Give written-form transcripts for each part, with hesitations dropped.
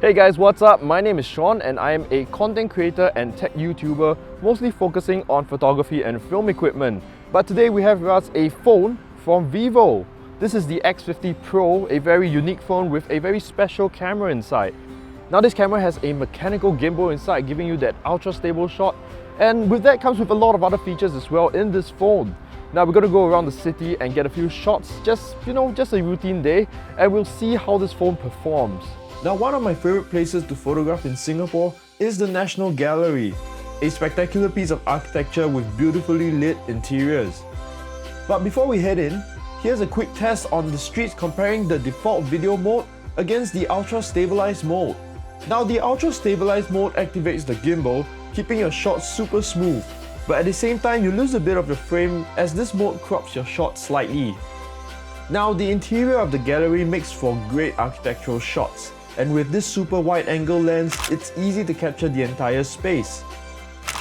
Hey guys, what's up? My name is Sean and I am a content creator and tech YouTuber, mostly focusing on photography and film equipment. But today we have with us a phone from Vivo. This is the X50 Pro, a very unique phone with a very special camera inside. Now this camera has a mechanical gimbal inside, giving you that ultra stable shot, and with that comes with a lot of other features as well in this phone. Now we're going to go around the city and get a few shots, just a routine day, and we'll see how this phone performs. Now, one of my favorite places to photograph in Singapore is the National Gallery, a spectacular piece of architecture with beautifully lit interiors. But before we head in, here's a quick test on the streets comparing the default video mode against the ultra stabilized mode. Now, the ultra stabilized mode activates the gimbal, keeping your shots super smooth, but at the same time you lose a bit of your frame as this mode crops your shot slightly. Now, the interior of the gallery makes for great architectural shots. And with this super wide angle lens, it's easy to capture the entire space.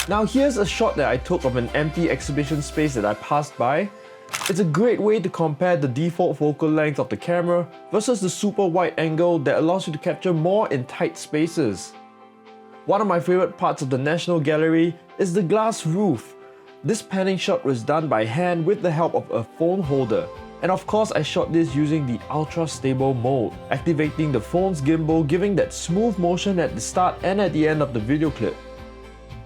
Now here's a shot that I took of an empty exhibition space that I passed by. It's a great way to compare the default focal length of the camera versus the super wide angle that allows you to capture more in tight spaces. One of my favorite parts of the National Gallery is the glass roof. This panning shot was done by hand with the help of a phone holder. And of course, I shot this using the ultra stable mode, activating the phone's gimbal, giving that smooth motion at the start and at the end of the video clip.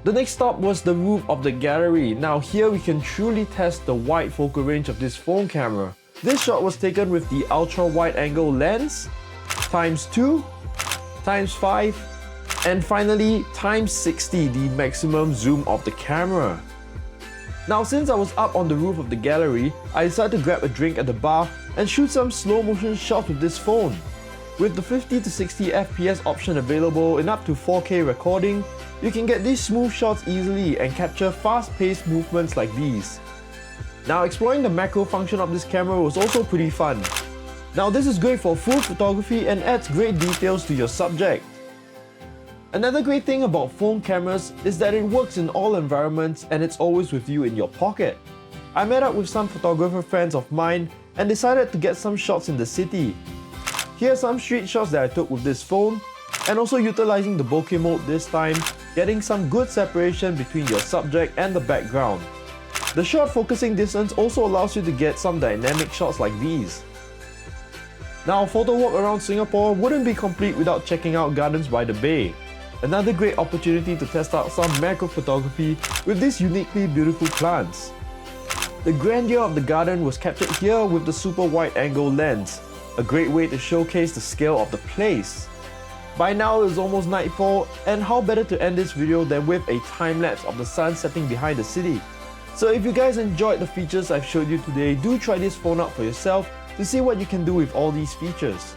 The next stop was the roof of the gallery. Now here we can truly test the wide focal range of this phone camera. This shot was taken with the ultra wide angle lens, ×2, ×5, and finally ×60, the maximum zoom of the camera. Now, since I was up on the roof of the gallery, I decided to grab a drink at the bar and shoot some slow motion shots with this phone. With the 50 to 60 FPS option available in up to 4K recording, you can get these smooth shots easily and capture fast-paced movements like these. Now, exploring the macro function of this camera was also pretty fun. Now, this is great for full photography and adds great details to your subject. Another great thing about phone cameras is that it works in all environments and it's always with you in your pocket. I met up with some photographer friends of mine and decided to get some shots in the city. Here are some street shots that I took with this phone, and also utilizing the bokeh mode this time, getting some good separation between your subject and the background. The short focusing distance also allows you to get some dynamic shots like these. Now, a photo walk around Singapore wouldn't be complete without checking out Gardens by the Bay. Another great opportunity to test out some macro photography with these uniquely beautiful plants. The grandeur of the garden was captured here with the super wide angle lens, a great way to showcase the scale of the place. By now it is almost nightfall, and how better to end this video than with a time lapse of the sun setting behind the city. So if you guys enjoyed the features I've showed you today, do try this phone out for yourself to see what you can do with all these features.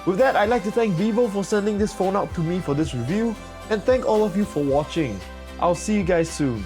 With that, I'd like to thank Vivo for sending this phone out to me for this review, and thank all of you for watching. I'll see you guys soon.